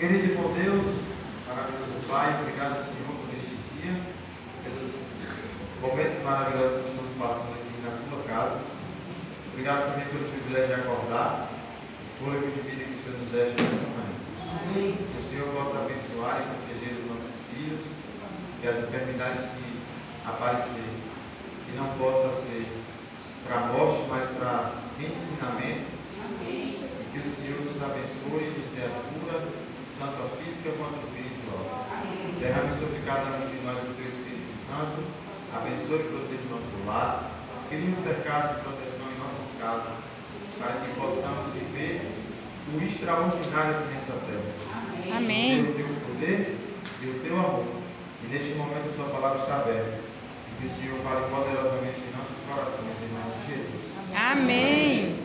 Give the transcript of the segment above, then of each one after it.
Querido e bom Deus, maravilhoso Pai, obrigado, Senhor, por este dia, pelos momentos maravilhosos que estamos passando aqui na tua casa. Obrigado também pelo privilégio de acordar, o fôlego de vida que o Senhor nos deste nessa manhã. Que o Senhor possa abençoar e proteger os nossos filhos e as enfermidades que aparecerem, que não possa ser para a morte, mas para ensinamento. E que o Senhor nos abençoe e nos dê a cura, tanto a física quanto a espiritual. Derrame sobre cada um de nós o teu Espírito Santo, abençoe e proteja o nosso lar, crie um cercado de proteção em nossas casas, para que possamos viver o extraordinário nessa terra. Amém. O teu poder e o teu amor. E neste momento a sua palavra está aberta. E que o Senhor fale poderosamente em nossos corações, em nome de Jesus. Amém.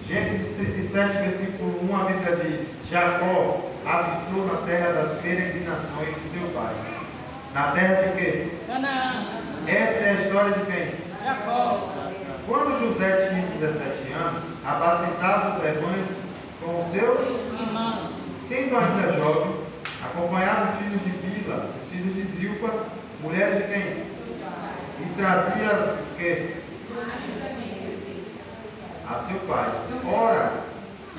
Gênesis 37, versículo 1, a Bíblia diz: Jacó habitou na terra das peregrinações de seu pai. Na terra de quê? Canaã. Essa é a história de quem? Jacó. Quando José tinha 17 anos, apacentava os rebanhos com os seus Irmão. sendo ainda jovem, acompanhava os filhos de Bila, os filhos de Zilpa, mulher de quem? E trazia o quê? A seu pai. Ora,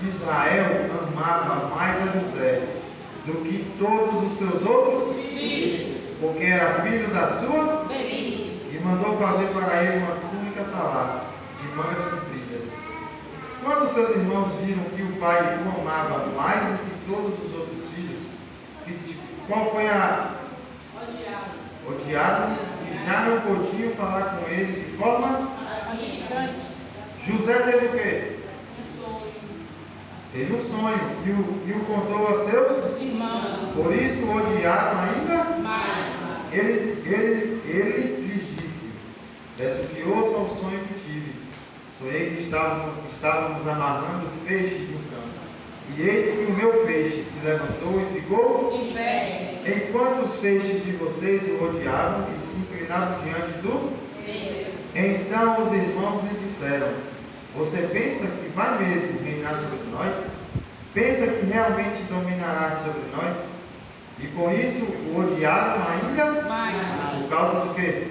Israel amava mais a José do que todos os seus outros Filhos. porque era filho da sua, Velhice. e mandou fazer para ele uma túnica talada, de mangas compridas. Quando seus irmãos viram que o pai o amava mais do que todos os outros filhos, qual foi a odiado, e já não podiam falar com ele de forma. José teve o quê? Teve um sonho e o contou a seus Irmão. por isso o odiaram ainda. Mais. Ele lhes disse: peço que ouçam o sonho que tive. Sonhei que estávamos amarrando feixes no campo. E eis que o meu feixe se levantou e ficou Em pé. enquanto os feixes de vocês o rodeavam e se inclinavam diante do. Então os irmãos lhe disseram: você pensa que vai mesmo reinar sobre nós? Pensa que realmente dominará sobre nós? E com isso o odiaram ainda? Mais. Por causa do quê?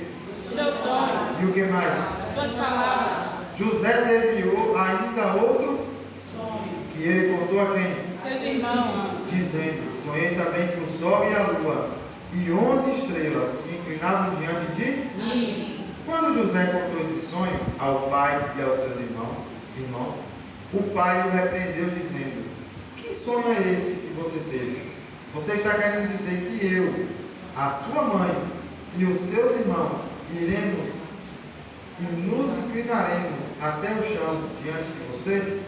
Seu sonho. E o que mais? Suas palavras. José teve ainda outro Sonho. que ele contou a quem? Seus irmãos. Dizendo: sonhei também que o sol e a lua e 11 estrelas se inclinavam diante de. Mim. Quando José contou esse sonho ao pai e aos seus irmãos, o pai o repreendeu dizendo: que sonho é esse que você teve? Você está querendo dizer que eu, a sua mãe e os seus irmãos iremos e nos inclinaremos até o chão diante de você?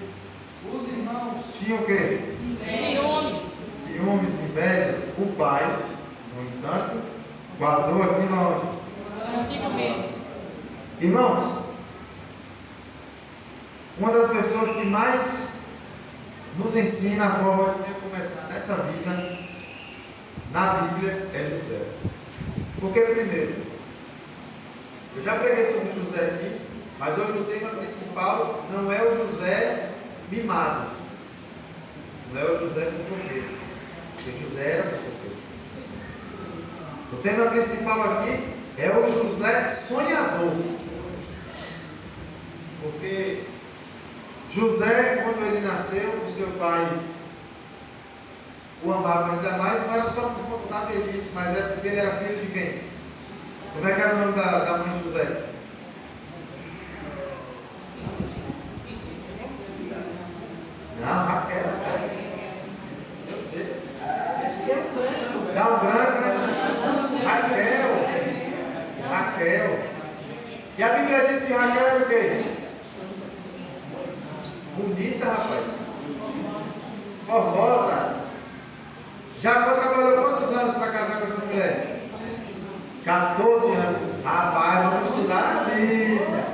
Os irmãos tinham o quê? Ciúmes. Ciúmes, invejas. O pai, no entanto, guardou aquilo aonde? Consigo mesmo. Irmãos, uma das pessoas que mais nos ensina a forma de recomeçar nessa vida, na Bíblia, é José. Porque, primeiro, eu já preguei sobre José aqui, mas hoje o tema principal não é o José mimado, não é o José fofoqueiro, porque José era fofoqueiro. O tema principal aqui é o José sonhador. Porque José, quando ele nasceu, o seu pai o amava ainda mais, não era só por conta da velhice, mas era porque ele era filho de quem? Como é que era o nome da mãe de José? Não, Raquel. Meu Deus. Dá um branco, né? Raquel. E a Bíblia diz que Raquel era o quê? Bonita, rapaz. Formosa. Jacó trabalhou quantos anos para casar com essa mulher? 14 anos. Rapaz, vamos estudar a Bíblia.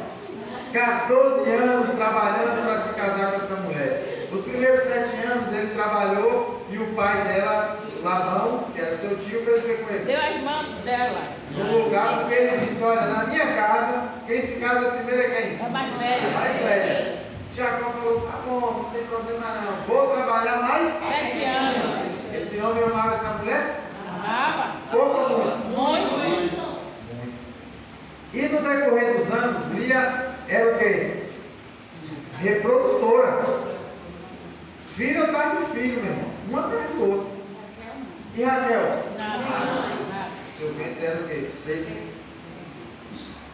14 anos trabalhando para se casar com essa mulher. Os primeiros 7 anos ele trabalhou e o pai dela, Labão, que era seu tio, fez o que com ele? Deu a irmã dela. No lugar, porque ele disse: olha, na minha casa, quem se casa primeiro é quem? É mais velha. Mais velha. Jacó falou: tá bom, não tem problema não. Vou trabalhar mais 7 Esse homem amava essa mulher? Amava. Pouco ou muito? Muito. Muito. E no decorrer dos anos, Lia era o quê? Reprodutora. Filho atrás de filho, meu irmão. Um atrás do outro. E Raquel? Nada. Seu ventre era o quê? Seco.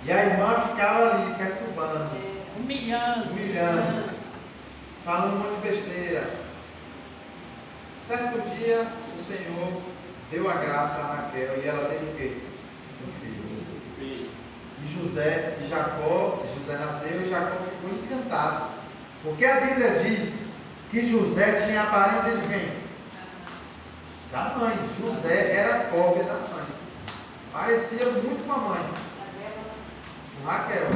E a irmã ficava ali, perturbando, humilhando, falando um monte de besteira. Certo dia, o Senhor deu a graça a Raquel e ela teve o quê? Um filho. E José nasceu e Jacó ficou encantado. Porque a Bíblia diz que José tinha a aparência de quem? Da mãe. José era cópia da mãe. Parecia muito com a mãe. Com Raquel.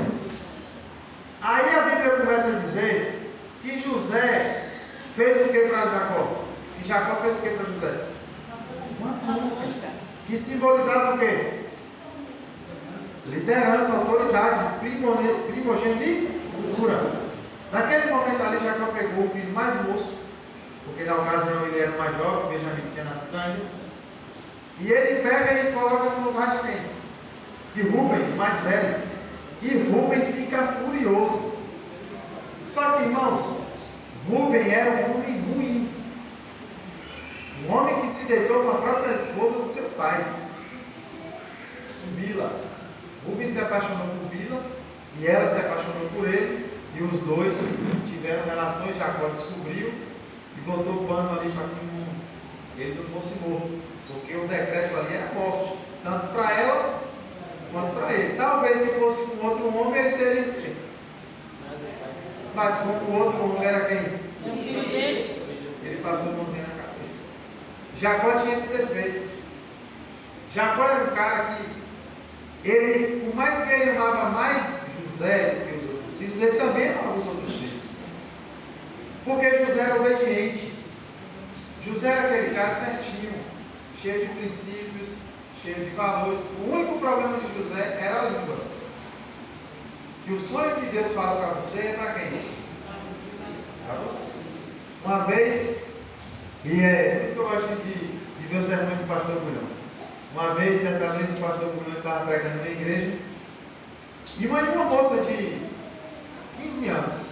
Aí a Bíblia começa a dizer que José fez o que para Jacó? E Jacó fez o que para José? Uma túnica. Que simbolizava o quê? Liderança, autoridade, primogenitura. Naquele momento ali, Jacó pegou o filho mais moço, porque na ocasião ele era mais jovem, Benjamim tinha nascido ainda. E ele pega e coloca no lugar de quem? De Rúben, o mais velho. E Rúben fica furioso. Só que, irmãos, Rúben era um homem ruim. Um homem que se deitou com a própria esposa do seu pai, Bila. Rúben se apaixonou por Bila e ela se apaixonou por ele. E os dois tiveram relações. Jacó descobriu e botou o pano ali para que ele não fosse morto. Porque o decreto ali era morte, tanto para ela quanto para ele. Talvez se fosse com outro homem ele teria. Mas como o outro homem era quem? O filho dele. Ele passou a mãozinha na cabeça. Jacó tinha esse defeito. Jacó era um cara que ele, por mais que ele amava mais José do que os outros filhos, ele também amava os outros filhos. Porque José era obediente. José era aquele cara certinho, cheio de princípios, cheio de valores. O único problema de José era a língua. E o sonho que Deus fala para você é para quem? Para você. Uma vez, e é por isso que eu gosto de ver o sermão do pastor Bulhão. Uma vez, certa vez, o pastor Bulhão estava pregando na igreja, e uma moça de 15 anos,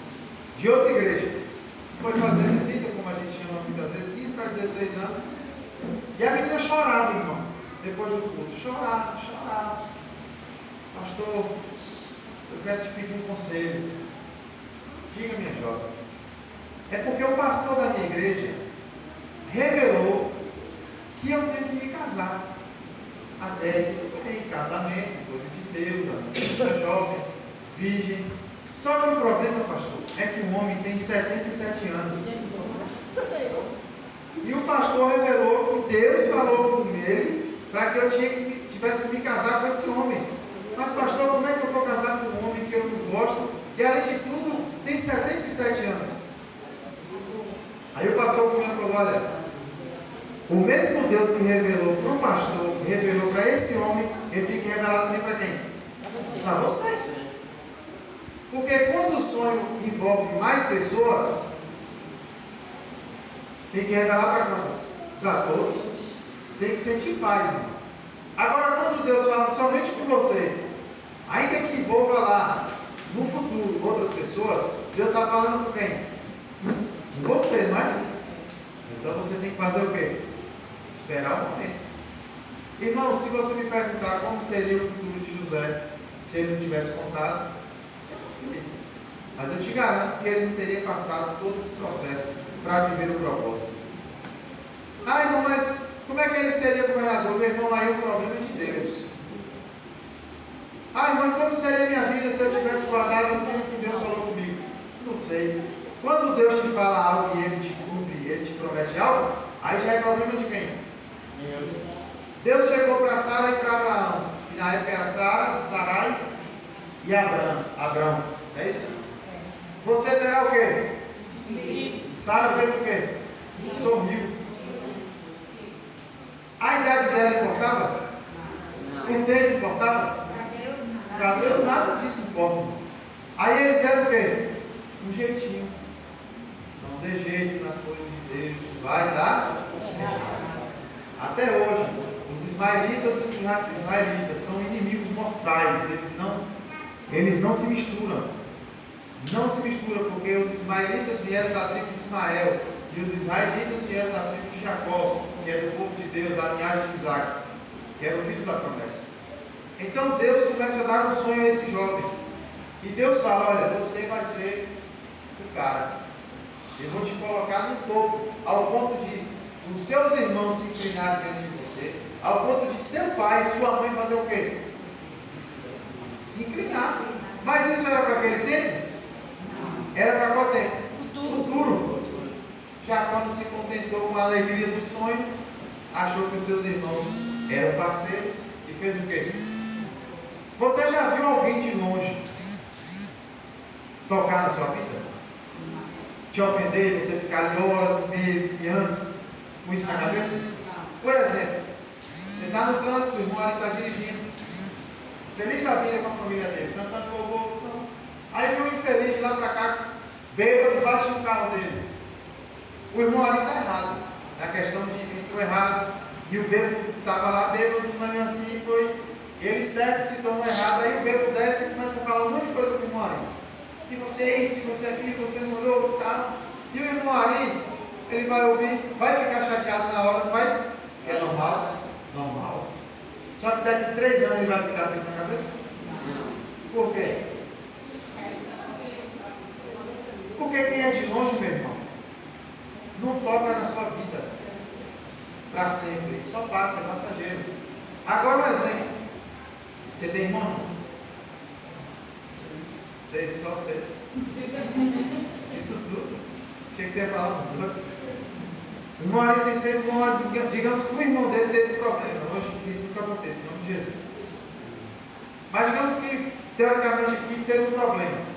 de outra igreja, foi fazer visita, como a gente chama muitas vezes, 15 para 16 anos, e a menina chorava, irmão, depois do culto, chorava. Pastor, eu quero te pedir um conselho. Diga, minha jovem. É porque o pastor da minha igreja revelou que eu tenho que me casar. Até aí, casamento, coisa de Deus, a pessoa jovem, virgem. Só que o problema, pastor, é que o homem tem 77 anos. E o pastor revelou que Deus falou com ele para que eu tivesse que me casar com esse homem. Mas, pastor, como é que eu vou casar com um homem que eu não gosto e, além de tudo, tem 77 anos? Aí o pastor falou: olha, o mesmo Deus que revelou para o pastor, revelou para esse homem, ele tem que revelar também para quem? Para você. Porque quando o sonho envolve mais pessoas, tem que revelar para quantas? Para todos. Tem que sentir paz, irmão. Agora, quando Deus fala somente com você, ainda que envolva lá no futuro outras pessoas, Deus está falando com quem? Com você, não é? Então você tem que fazer o quê? Esperar o momento. Irmão, se você me perguntar como seria o futuro de José se ele não tivesse contado, é possível. Mas eu te garanto que ele não teria passado todo esse processo para viver o propósito. Ah, irmão, mas como é que ele seria governador? Meu irmão, aí é um problema de Deus. Ah, irmão, como seria minha vida se eu tivesse guardado tudo que Deus falou comigo? Não sei. Quando Deus te fala algo e ele te cumpre, ele te promete algo, aí já é problema de quem? Deus chegou para Sara e para Abraão, que na época era Sarai e Abrão. É isso? Você terá o quê? Sara fez o quê? Sorriu. A idade dela importava? O tempo importava? Para Deus nada disso importa. Aí eles deram o quê? Um jeitinho. Não dê jeito nas coisas de Deus, vai dar. Até hoje, os ismaelitas e os israelitas são inimigos mortais. Eles não se misturam. Não se misturam, porque os ismaelitas vieram da tribo de Ismael e os israelitas vieram da tribo de Jacó, que é do povo de Deus, da linhagem de Isaac, que era o filho da promessa. Então Deus começa a dar um sonho a esse jovem. E Deus fala: olha, você vai ser o cara. Eu vou te colocar no topo, ao ponto de os seus irmãos se inclinarem diante de você, ao ponto de seu pai e sua mãe fazer o quê? Se inclinar. Mas isso era para aquele tempo? Era para qual tempo? Futuro. Jacó não se contentou com a alegria do sonho, achou que os seus irmãos eram parceiros e fez o quê? Você já viu alguém de longe tocar na sua vida? Te ofender, você ficar ali horas, meses e anos com isso na cabeça? Por exemplo, você está no trânsito, o irmão ali está dirigindo, feliz da vida com a família dele, cantando louvor. Aí vem um infeliz de lá para cá, bêbado, bate no carro dele. O irmão ali está errado, na questão de que entrou errado, e o bêbado estava lá bêbado, mas assim foi. Ele certo se tornou errado, aí o bêbado desce e começa a falar um monte de coisa para o irmão ali. Que você é isso, que você é aquilo, você não olhou, tá? E o irmão ali, ele vai ouvir, vai ficar chateado na hora, não vai? É normal? Normal. Só que daqui a 3 anos ele vai ficar com isso na cabeça? Por quê? Porque quem é de longe, meu irmão, não toca na sua vida para sempre, só passa, é passageiro. Agora um exemplo: você tem irmão? 6, só 6. Isso tudo. Achei que você ia falar uns 2. O irmão ali tem 6 irmãos, digamos que o irmão dele teve problema. Hoje isso nunca acontece, em nome de Jesus. Mas digamos que, teoricamente, aqui teve um problema.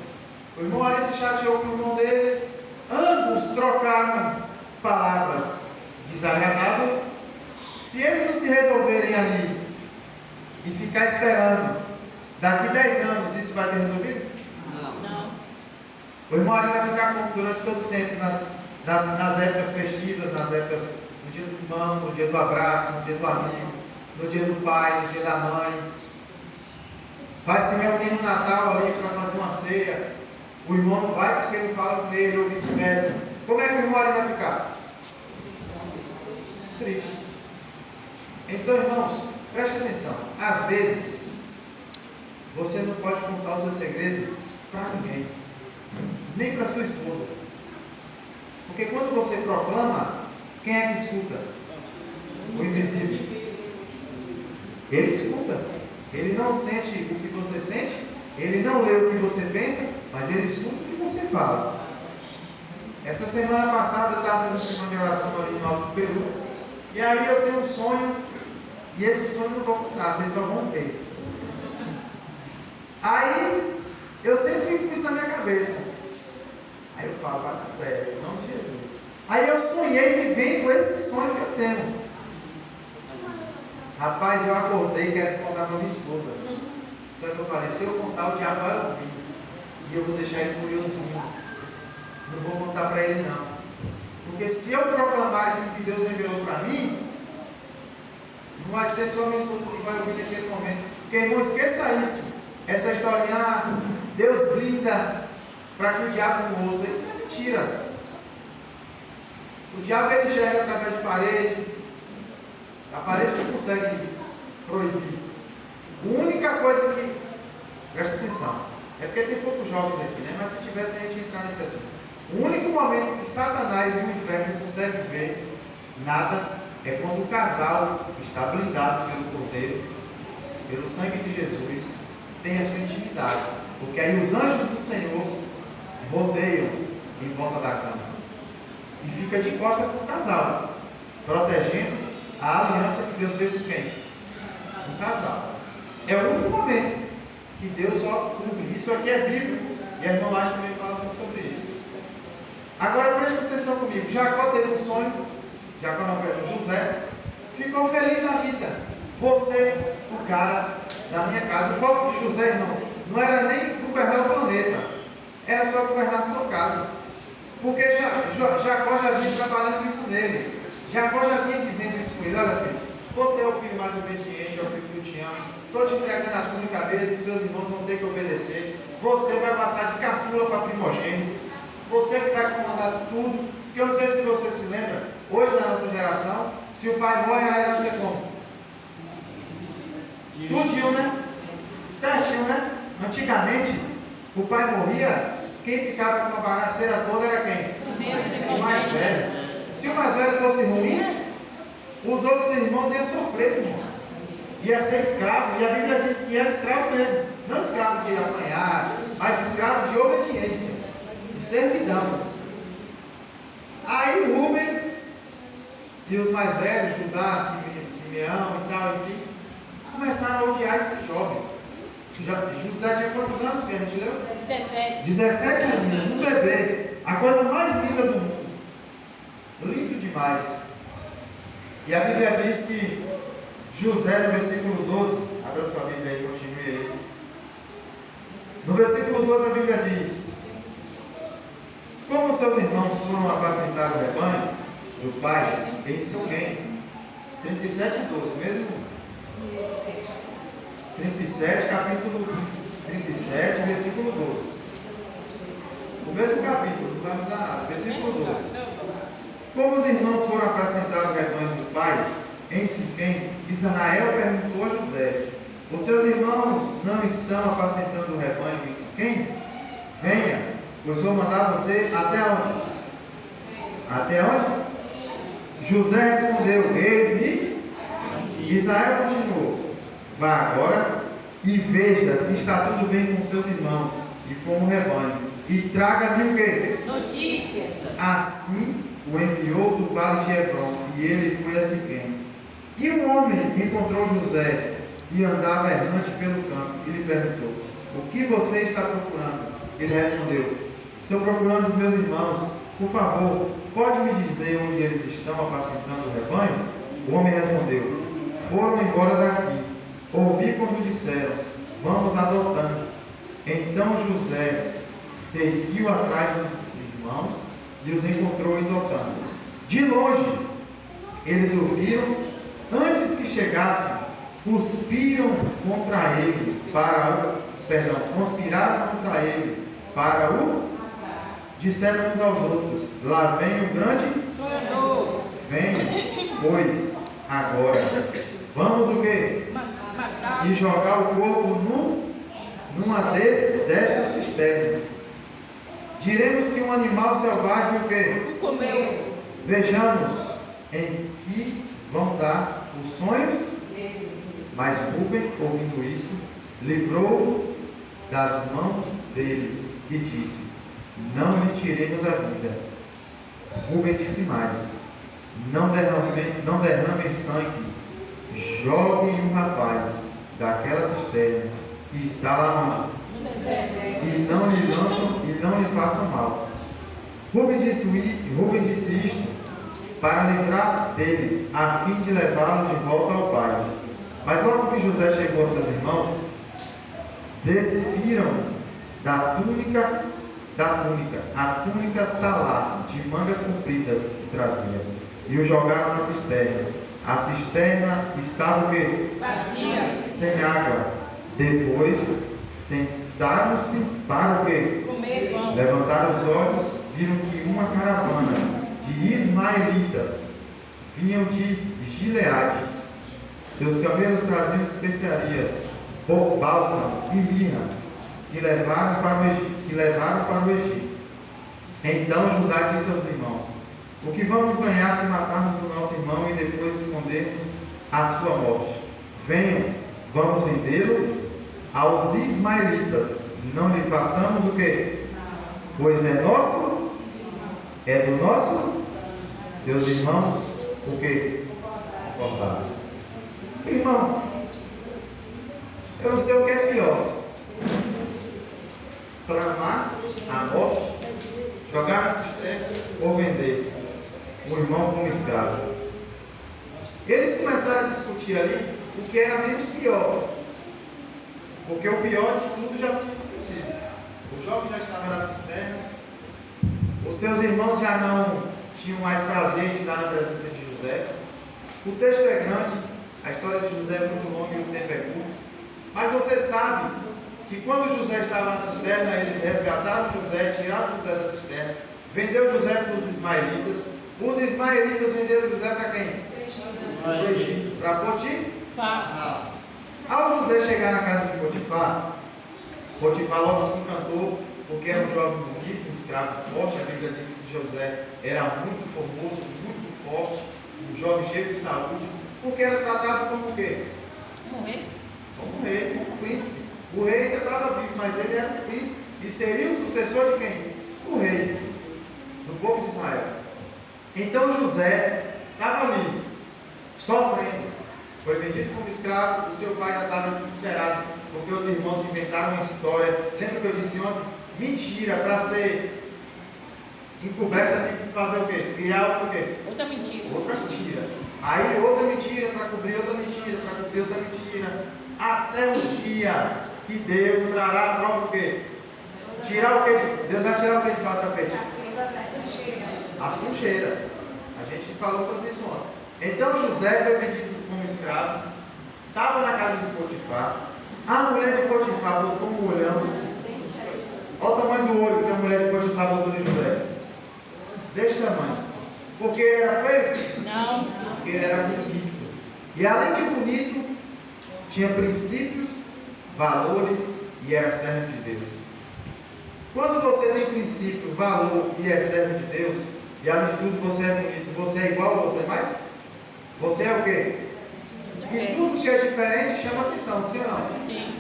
O irmão ali se chateou com o irmão dele, ambos trocaram palavras desagradáveis. Se eles não se resolverem ali e ficar esperando, daqui 10 anos isso vai ter resolvido? Não. O irmão ali vai ficar durante todo o tempo nas épocas festivas, nas épocas no dia do irmão, no dia do abraço, no dia do amigo, no dia do pai, no dia da mãe. Vai se reunir no Natal ali para fazer uma ceia. O irmão não vai porque ele fala com ele ou vice-versa. Como é que o irmão ali vai ficar? Triste. Então, irmãos, preste atenção. Às vezes, você não pode contar o seu segredo para ninguém, nem para sua esposa. Porque quando você proclama, quem é que escuta? O invisível. Ele escuta. Ele não sente o que você sente, ele não lê o que você pensa, mas ele escuta o que você fala. Essa semana passada eu estava fazendo semana de oração ali no Alto do Peru, e aí eu tenho um sonho, e esse sonho não vou contar, vocês só vão ver. Aí eu sempre fico com isso na minha cabeça. Aí eu falo: vai dar certo, em nome de Jesus. Aí eu sonhei vivendo esse sonho que eu tenho. Rapaz, eu acordei e quero contar para minha esposa. Só que eu falei: se eu contar, o diabo vai ouvir. E eu vou deixar ele curiosinho. Não vou contar para ele não. Porque se eu proclamar aquilo que Deus revelou para mim, não vai ser só minha esposa que vai ouvir naquele momento. Porque, irmão, esqueça isso. Essa historinha, Deus brinda para que o diabo não ouça. Isso é mentira. O diabo ele enxerga através de parede. A parede não consegue proibir. A única coisa que, presta atenção, é porque tem poucos jogos aqui, né? Mas se tivesse a gente entrar nesse assunto. O único momento que Satanás e o inferno conseguem ver nada é quando o casal está blindado pelo Cordeiro, pelo sangue de Jesus, tem a sua intimidade. Porque aí os anjos do Senhor rodeiam em volta da cama e fica de costas para o casal, protegendo a aliança que Deus fez com quem? Com o casal. É o único momento que Deus só cumpre. Isso aqui é bíblico e a irmã Laje também fala sobre isso. Agora presta atenção comigo. Jacó teve um sonho, José ficou feliz na vida. Você, o cara da minha casa. O foco de José, irmão, não era nem governar o planeta, era só governar a sua casa. Porque Jacó já vinha trabalhando isso nele. Jacó já vinha dizendo isso com ele: olha, filho, você é o filho mais obediente, é o filho que eu te amo. Estou te entregando a túnica mesmo, os seus irmãos vão ter que obedecer. Você vai passar de caçula para primogênito. Você que vai comandar tudo. Porque eu não sei se você se lembra, hoje na nossa geração, se o pai morre, a herança é como? Tudinho, né? Certinho, né? Antigamente, o pai morria, quem ficava com a bagaceira toda era quem? O mais velho. Se o mais velho fosse ruim, os outros irmãos iam sofrer, irmão. Ia ser escravo. E a Bíblia diz que era escravo mesmo. Não escravo de apanhar, mas escravo de obediência, de servidão. Aí Rúben e os mais velhos, Judá, Simeão e tal, enfim, começaram a odiar esse jovem. José tinha quantos anos que a gente leu? 17. 17 anos, um bebê. A coisa mais linda do mundo. Lindo demais. E a Bíblia diz que José, no versículo 12, abra sua Bíblia aí, continue aí. No versículo 12 a Bíblia diz: como seus irmãos foram apacentar o rebanho do pai em Siquém. 37 e 12, mesmo? 37, capítulo 37, versículo 12. O mesmo capítulo, não vai mudar nada. Versículo 12. Como os irmãos foram apacentar o rebanho do pai em Siquém, Israel perguntou a José: os seus irmãos não estão apacentando o rebanho em Siquém? Venha, pois vou mandar você até onde? Até onde? José respondeu: eis-me. Israel continuou: vá agora e veja se está tudo bem com seus irmãos e com o rebanho, e traga-me o quê? Notícias. Assim o enviou do vale de Hebrom, e ele foi a Siquém. E um homem que encontrou José e andava errante pelo campo, e lhe perguntou: o que você está procurando? Ele respondeu: estou procurando os meus irmãos. Por favor, pode me dizer onde eles estão apacentando o rebanho? O homem respondeu: foram embora daqui. Ouvi quando disseram: vamos adotando. Então José seguiu atrás dos irmãos e os encontrou em Dotã. De longe, eles o viram. Antes que chegassem, conspiraram contra ele para o disseram uns aos outros: lá vem o grande Sonhador. vem, pois agora vamos o quê? Matar. E jogar o corpo numa destas cisternas. Diremos que um animal selvagem o quê? Comeu. Vejamos em que vão dar os sonhos. Mas Rúben, ouvindo isso, livrou das mãos deles e disse: não lhe tiremos a vida. Rúben disse mais: não derramem sangue, joguem um rapaz daquela cisterna que está lá onde? E não lhe lançam e não lhe façam mal. Rúben disse isto para livrar deles, a fim de levá-lo de volta ao pai. Mas logo que José chegou a seus irmãos, despiram a túnica talá de mangas compridas que trazia, e o jogaram na cisterna. A cisterna estava o quê? Vazia. Sem água. Depois sentaram-se para o quê? Comer pão. Levantaram os olhos, viram que uma caravana de ismaelitas vinham de Gileade. Seus camelos traziam especiarias, bálsamo e mirra, que levaram para o Egito. Então Judá disse aos irmãos: o que vamos ganhar se matarmos o nosso irmão e depois escondermos a sua morte? Venham, vamos vendê-lo aos ismaelitas. Não lhe façamos o quê? Pois é nosso, é do nosso. Seus irmãos, o quê? Cortaram. Irmão, eu não sei o que é pior: tramar a morte, jogar na cisterna ou vender o irmão como escravo. Eles começaram a discutir ali o que era menos pior, porque o pior de tudo já tinha acontecido. O jovem já estava na cisterna, os seus irmãos já não tinham mais prazer de estar na presença de José. José. O texto é grande, a história de José é muito longa e o tempo é curto. Mas você sabe que quando José estava na cisterna, eles resgataram José, tiraram José da cisterna, vendeu José para os ismaelitas. Os ismaelitas venderam José para quem? Para o Egito. Para Potifar. Ao José chegar na casa de Potifar, Potifar logo se encantou, porque era um jovem bonito, um escravo forte. A Bíblia diz que José era muito formoso, muito forte, um jovem cheio de saúde, porque era tratado como o quê? Como rei. Como rei, como príncipe. O rei ainda estava vivo, mas ele era um príncipe e seria o sucessor de quem? O rei, do povo de Israel. Então José estava ali, sofrendo. Foi vendido como escravo, o seu pai já estava desesperado, porque os irmãos inventaram uma história. Lembra que eu disse ontem? Mentira, para ser encoberta tem que fazer o quê? Criar o quê? Outra mentira. Outra mentira. Aí outra mentira para cobrir outra mentira, para cobrir outra mentira. Até um dia que Deus trará a prova o quê? Tirar o quê? Deus vai tirar o quê de fato do tapete? A sujeira. A gente falou sobre isso ontem. Então José foi vendido como escravo, estava na casa de Potifar. A mulher de Potifar botou um olhão. Olha o tamanho do olho que a mulher de Potifar botou em José. Deste tamanho. Porque ele era feio? Não. Porque ele era bonito. E além de bonito, tinha princípios, valores e era servo de Deus. Quando você tem princípio, valor e é servo de Deus, e além de tudo você é bonito, você é igual aos demais? Você é o quê? E tudo que é diferente chama atenção, sim ou não? Sim.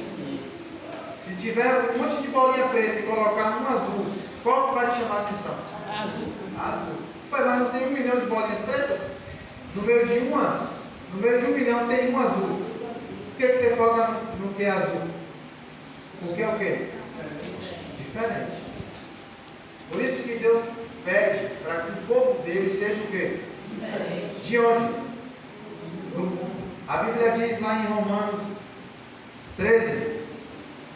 Se tiver um monte de bolinha preta e colocar um azul, qual que vai te chamar a atenção? Azul. Azul. Pai, mas não tem 1 milhão de bolinhas pretas? No meio de uma? No meio de 1 milhão tem um azul. Por que você foca no que é azul? Porque é o quê? Diferente. Por isso que Deus pede para que o povo dele seja o quê? Diferente. De onde? A Bíblia diz lá em Romanos 13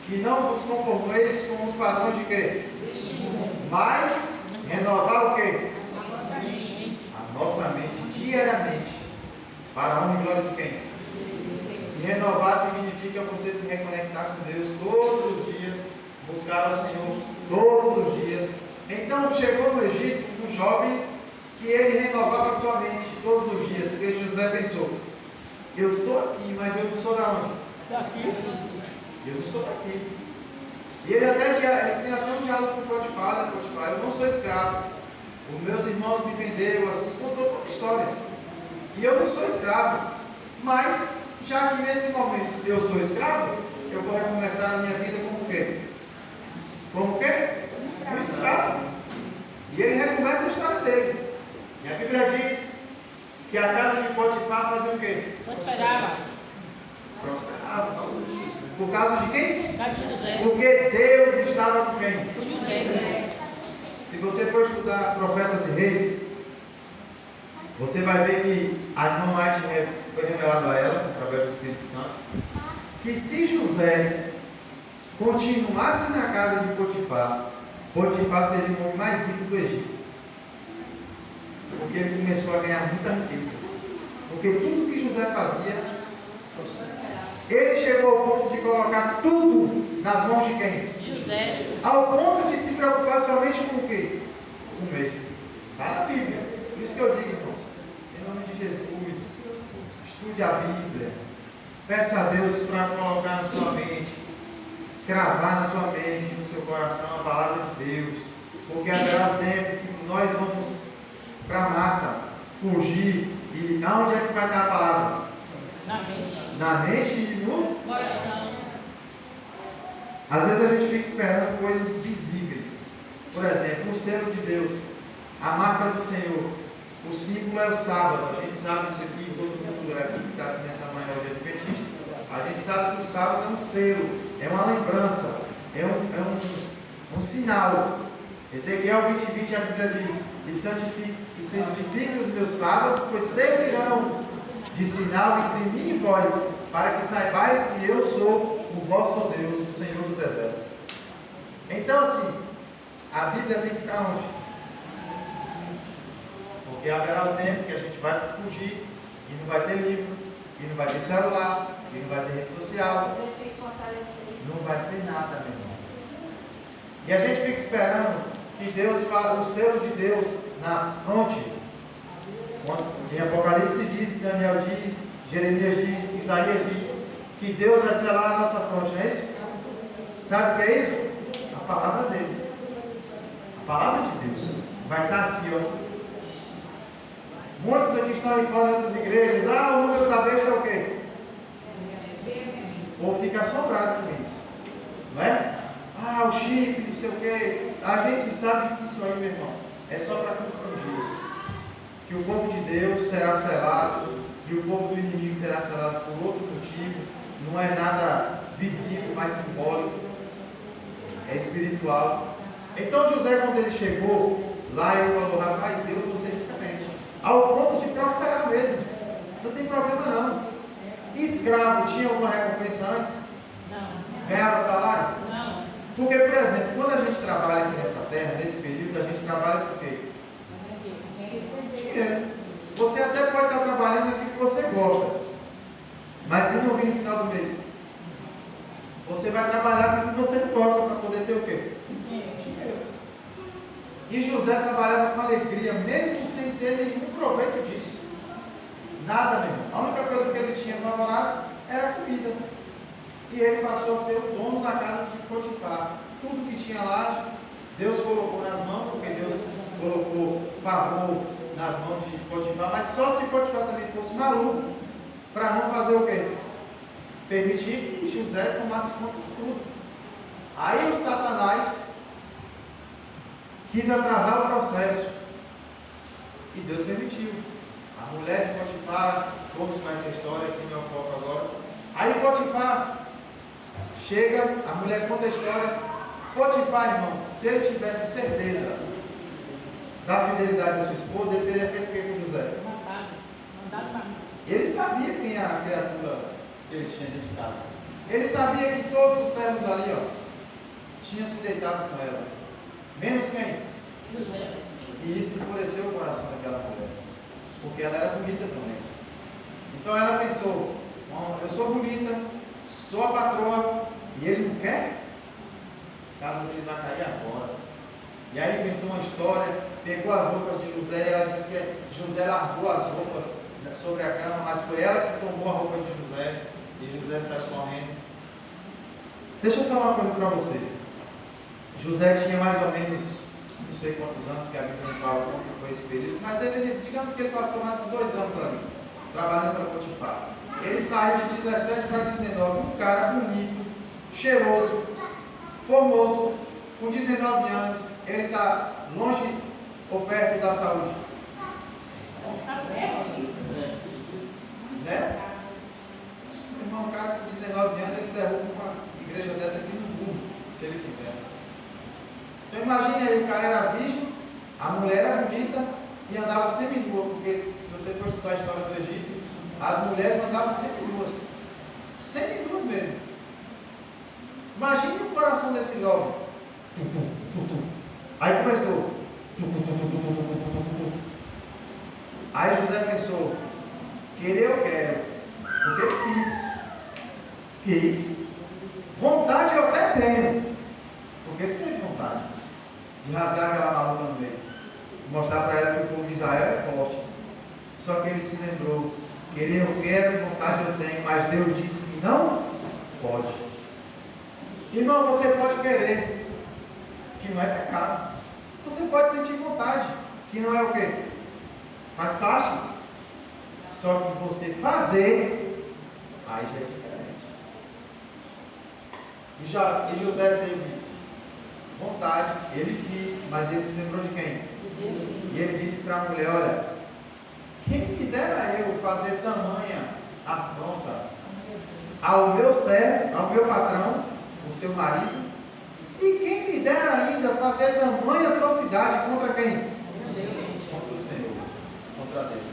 que não vos conformeis com os padrões de quê? Mas renovar o quê? A nossa mente diariamente. Para a honra e glória de quem? E renovar significa você se reconectar com Deus todos os dias, buscar ao Senhor todos os dias. Então chegou no Egito um jovem que ele renovava a sua mente todos os dias, porque José pensou: eu estou aqui, mas eu não sou da onde? Daqui. Eu não sou daqui. E ele tem até um diálogo com Potifar, eu não sou escravo. Os meus irmãos me venderam assim, contou toda a história. E eu não sou escravo. Mas, já que nesse momento eu sou escravo, eu vou recomeçar a minha vida como o quê? Como o quê? Um escravo. E ele recomeça a história dele. E a Bíblia diz que a casa de Potifar fazia o quê? Prosperava. Prosperava. Por causa de quem? Por causa de José. Porque Deus estava com quem? Por José. Se você for estudar Profetas e Reis, você vai ver que a Noite foi revelado a ela, através do Espírito Santo, que se José continuasse na casa de Potifar, Potifar seria o homem mais rico do Egito. Porque ele começou a ganhar muita riqueza. Porque tudo que José fazia, ele chegou ao ponto de colocar tudo nas mãos de quem? José. Ao ponto de se preocupar somente com o quê? Com o meio. Está na Bíblia. Por isso que eu digo, irmãos, em nome de Jesus, estude a Bíblia. Peça a Deus para colocar na sua mente, cravar na sua mente, no seu coração a palavra de Deus. Porque haverá o tempo que nós vamos para a mata, fugir. E aonde é que vai estar a palavra? Na mente. Na mente e no Coração. Às vezes a gente fica esperando coisas visíveis. Por exemplo, o selo de Deus, a marca do Senhor. O símbolo é o sábado. A gente sabe isso aqui, todo mundo que está aqui nessa manhã hoje adventista. A gente sabe que o sábado é um selo, é uma lembrança, é um sinal. Ezequiel 20:20 a Bíblia diz: e santifique os meus sábados, pois servirão de sinal entre mim e vós, para que saibais que eu sou o vosso Deus, o Senhor dos Exércitos. Então assim, a Bíblia tem que estar onde? Porque haverá um tempo que a gente vai fugir e não vai ter livro, e não vai ter celular, e não vai ter rede social, não vai ter nada, meu irmão. E a gente fica esperando que Deus faça o selo de Deus na fronte. Em Apocalipse diz, Daniel diz, Jeremias diz, Isaías diz, que Deus vai selar a nossa fronte, não é isso? Sabe o que é isso? A palavra dele. A palavra de Deus vai estar aqui, ó. Muitos aqui estão aí fora das igrejas. O número da besta é o quê? Ou fica assombrado com isso, não é? O chip, não sei o quê. A gente sabe que isso aí, meu irmão, é só para confundir. Que o povo de Deus será selado e o povo do inimigo será selado por outro motivo. Não é nada visível, mas simbólico. É espiritual. Então José, quando ele chegou lá, ele falou: rapaz, eu vou ser diferente. Ao ponto de prosperar mesmo. Não tem problema não. Escravo tinha alguma recompensa antes? Não. Ganhava salário? Não. Porque, por exemplo, quando a gente trabalha aqui nessa terra, nesse período, a gente trabalha por quê? Dinheiro. Você até pode estar trabalhando aquilo que você gosta, mas se não vir no final do mês, você vai trabalhar com o que você gosta para poder ter o quê? Dinheiro. E José trabalhava com alegria, mesmo sem ter nenhum proveito disso. Nada mesmo. A única coisa que ele tinha favorável era a comida. E ele passou a ser o dono da casa de Potifar. Tudo que tinha lá, Deus colocou nas mãos, porque Deus colocou favor nas mãos de Potifar, mas só se Potifar também fosse maluco, para não fazer o quê? Permitir que José tomasse conta de tudo. Aí o Satanás quis atrasar o processo, e Deus permitiu. A mulher de Potifar, todos conhecem a história, aqui não é o foco agora. Aí Potifar chega, a mulher conta a história. Potifar, irmão, se ele tivesse certeza da fidelidade da sua esposa, ele teria feito o que com José? Mandado para mim. Ele sabia quem é a criatura que ele tinha dentro de casa. Ele sabia que todos os servos ali, tinham se deitado com ela. Menos quem? José. E isso enfureceu o coração daquela mulher, porque ela era bonita também. Então ela pensou: eu sou bonita, sou a patroa, e ele não quer? A casa dele vai cair agora. E aí inventou uma história, pegou as roupas de José, e ela disse que José largou as roupas sobre a cama, mas foi ela que tomou a roupa de José, e José saiu correndo. Deixa eu falar uma coisa para você. José tinha mais ou menos, não sei quantos anos, porque a Bíblia não fala quanto foi esse período, mas digamos que ele passou mais de 2 anos ali, trabalhando para Potifar. Ele saiu de 17 para 19, um cara bonito, cheiroso, formoso, com 19 anos, ele está longe ou perto da saúde? Está certo isso. Né? Irmão, um cara com 19 anos, ele derruba uma igreja dessa aqui no mundo, se ele quiser. Então imagine aí, o cara era virgem, a mulher era bonita e andava seminua, porque se você for estudar a história do Egito, as mulheres andavam seminuas. Seminuas mesmo. Imagine o coração desse jovem. Aí começou. Aí José pensou: querer eu quero, porque quis. Vontade eu até tenho, porque ele teve vontade de rasgar aquela maluca no meio, mostrar para ela que o povo de Israel é forte. Só que ele se lembrou: querer eu quero, vontade eu tenho, mas Deus disse que não pode. Irmão, você pode querer, que não é pecado. Você pode sentir vontade, que não é o quê? Mas taxa. Só que você fazer, aí já é diferente. E José teve vontade, ele quis, mas ele se lembrou de quem? E ele disse para a mulher: olha, quem me dera eu fazer tamanha afronta ao meu servo, ao meu patrão, o seu marido, e quem me dera ainda fazer tamanha atrocidade contra quem? Contra o Senhor, contra Deus.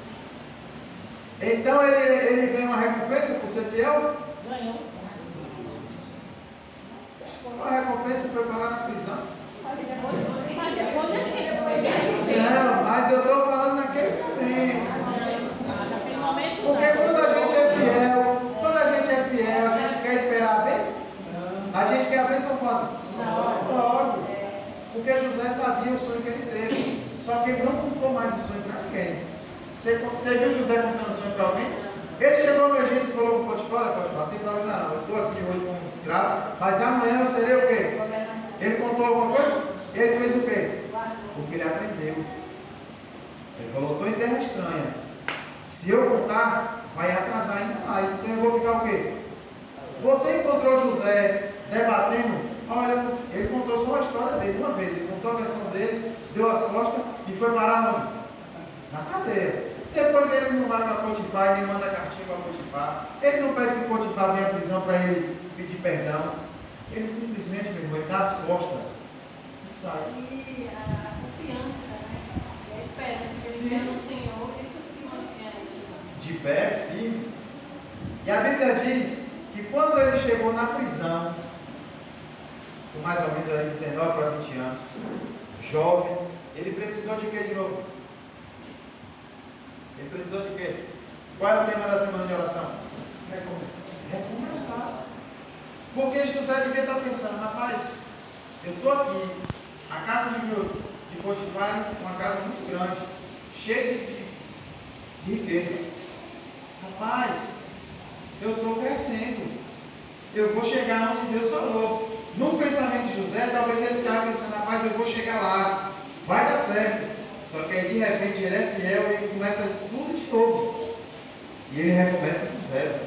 Então ele ganhou uma recompensa por ser fiel? Ganhou. A recompensa foi parar na prisão. Mas depois Não, mas eu estou falando naquele quando? Na Logo. Porque José sabia o sonho que ele teve. Só que ele não contou mais o sonho para ninguém. Você viu José contando o sonho para alguém? Ele chegou no Egito e falou para o Potifar: olha, Potifar, não tem problema não. Eu estou aqui hoje como escravo, mas amanhã eu serei o quê? Ele contou alguma coisa? Ele fez o quê? Porque ele aprendeu. Ele falou: estou em terra estranha. Se eu contar, vai atrasar ainda mais. Então eu vou ficar o quê? Você encontrou José debatendo? Olha, ele contou só a história dele uma vez. Ele contou a versão dele, deu as costas e foi parar onde? Na cadeia. Depois ele não vai para Potifar, ele manda cartinha para Potifar. Ele não pede que Potifar venha à prisão para ele pedir perdão. Ele simplesmente, meu irmão, ele dá as costas e sai. E a confiança, né? E a esperança que ele tem no Senhor, isso que mantém ele. De pé, firme. E a Bíblia diz que quando ele chegou na prisão, com mais ou menos ali 19 para 20 anos, jovem, ele precisou de quê de novo? Ele precisou de quê? Qual é o tema da semana de oração? Recomeçar. Porque José devia estar pensando: rapaz, eu estou aqui, a casa de Potifar é uma casa muito grande, cheia de riqueza. Rapaz, eu estou crescendo, eu vou chegar onde Deus falou. No pensamento de José, talvez ele ficava pensando: rapaz, eu vou chegar lá, vai dar certo. Só que aí de repente ele é fiel e começa tudo de novo. E ele recomeça do zero,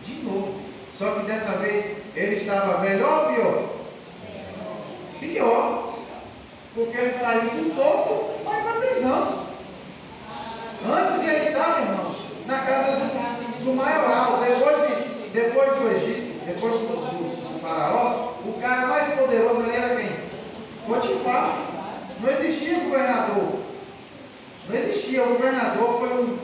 de novo. Só que dessa vez ele estava melhor ou pior? Pior. Porque ele saiu do topo e vai para a prisão. Antes ele estava, irmãos, na casa do maioral. Depois do Egito, depois do faraó, o cara mais poderoso ali era quem? Potifar. Não existia governador. Não existia. O governador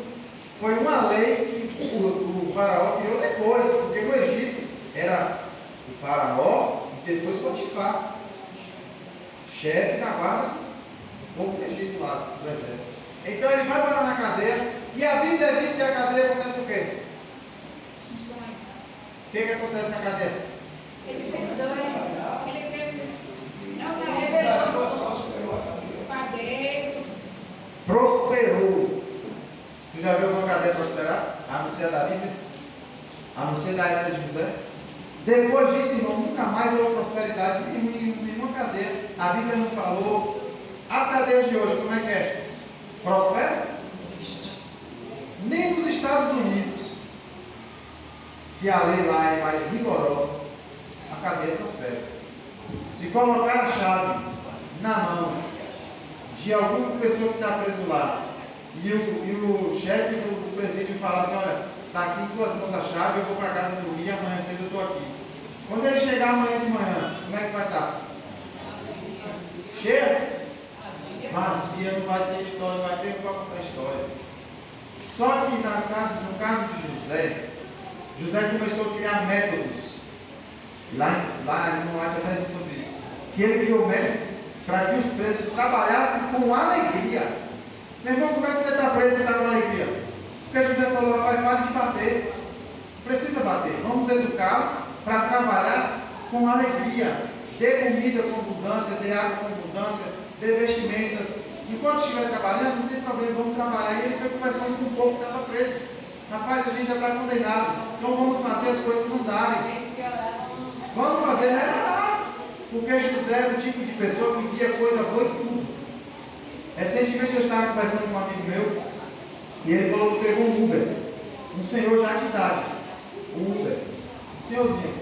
foi uma lei que o faraó criou depois, porque no Egito era o faraó e depois Potifar, chefe da guarda do povo do Egito lá, do exército. Então ele vai parar na cadeia, e a Bíblia diz que a cadeia acontece o quê? Um sonho. O que acontece na cadeia? Ele perdoa, ele teve. Não, revelou. Padeiro. Prosperou. Tu já viu alguma cadeia prosperar? A não ser a da Bíblia? A não ser da época de José? Depois disso, irmão, nunca mais houve prosperidade em nenhuma cadeia. A Bíblia não falou. As cadeias de hoje, como é que é? Prospera? Nem nos Estados Unidos, que a lei lá é mais rigorosa, a cadeia prospera. Se colocar a chave na mão de alguma pessoa que está preso lá, e o chefe do presídio falar assim: olha, está aqui em duas mãos a chave, eu vou para casa dormir, amanhã cedo eu estou aqui. Quando ele chegar amanhã de manhã, como é que vai estar? Cheia? Vazia, não vai ter história, não vai ter para contar história. Só que no caso de José começou a criar métodos. Lá no Latte até diz sobre isso. Que ele criou métodos para que os presos trabalhassem com alegria. Meu irmão, como é que você está preso e está com alegria? Porque José falou: rapaz, pare de bater. Precisa bater. Vamos educá-los para trabalhar com alegria. Dê comida com abundância, dê água com abundância, dê vestimentas. Enquanto estiver trabalhando, não tem problema, vamos trabalhar. E ele foi conversando com o povo que estava preso. Rapaz, a gente já está condenado, então vamos fazer as coisas andarem. Vamos fazer melhorar. Porque José era o tipo de pessoa que via coisa boa em tudo. Recentemente eu estava conversando com um amigo meu, e ele falou que pegou um Uber, um senhor já de idade, um Uber, um senhorzinho.